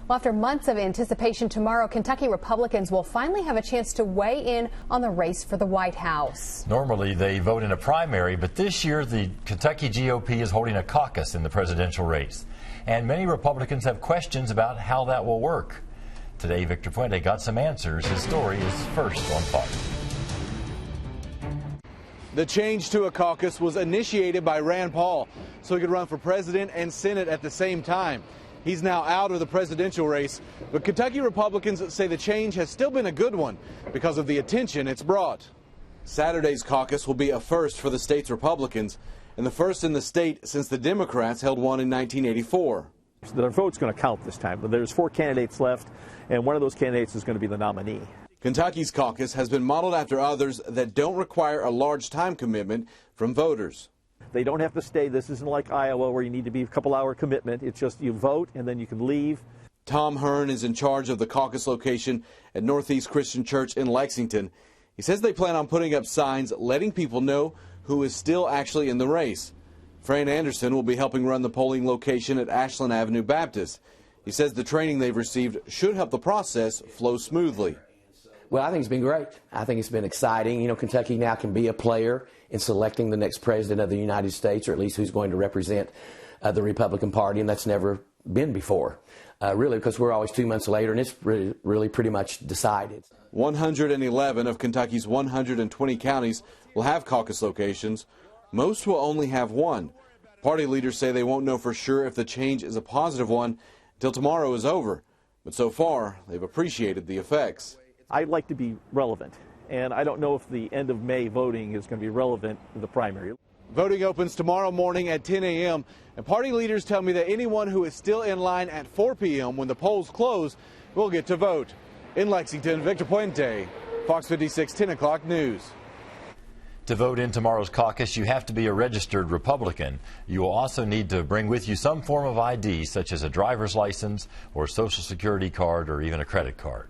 Well, after months of anticipation, tomorrow Kentucky Republicans will finally have a chance to weigh in on the race for the White House. Normally they vote in a primary, but this year the Kentucky GOP is holding a caucus in the presidential race. And many Republicans have questions about how that will work. Today, Victor Puente got some answers. His story is first on Fox. The change to a caucus was initiated by Rand Paul so he could run for president and Senate at the same time. He's now out of the presidential race, but Kentucky Republicans say the change has still been a good one because of the attention it's brought. Saturday's caucus will be a first for the state's Republicans and the first in the state since the Democrats held one in 1984. Their vote's going to count this time, but there's 4 candidates left, and one of those candidates is going to be the nominee. Kentucky's caucus has been modeled after others that don't require a large time commitment from voters. They don't have to stay. This isn't like Iowa where you need to be a couple-hour commitment. It's just you vote and then you can leave. Tom Hearn is in charge of the caucus location at Northeast Christian Church in Lexington. He says they plan on putting up signs letting people know who is still actually in the race. Fran Anderson will be helping run the polling location at Ashland Avenue Baptist. He says the training they've received should help the process flow smoothly. Well, I think it's been great. I think it's been exciting. You know, Kentucky now can be a player in selecting the next president of the United States, or at least who's going to represent the Republican Party, and that's never been before, really, because we're always 2 months later, and it's really pretty much decided. 111 of Kentucky's 120 counties will have caucus locations. Most will only have one. Party leaders say they won't know for sure if the change is a positive one until tomorrow is over, but so far they've appreciated the effects. I'd like to be relevant, and I don't know if the end of May voting is going to be relevant to the primary. Voting opens tomorrow morning at 10 a.m., and party leaders tell me that anyone who is still in line at 4 p.m. when the polls close will get to vote. In Lexington, Victor Puente, Fox 56 10 o'clock news. To vote in tomorrow's caucus, you have to be a registered Republican. You will also need to bring with you some form of ID, such as a driver's license or Social Security card or even a credit card.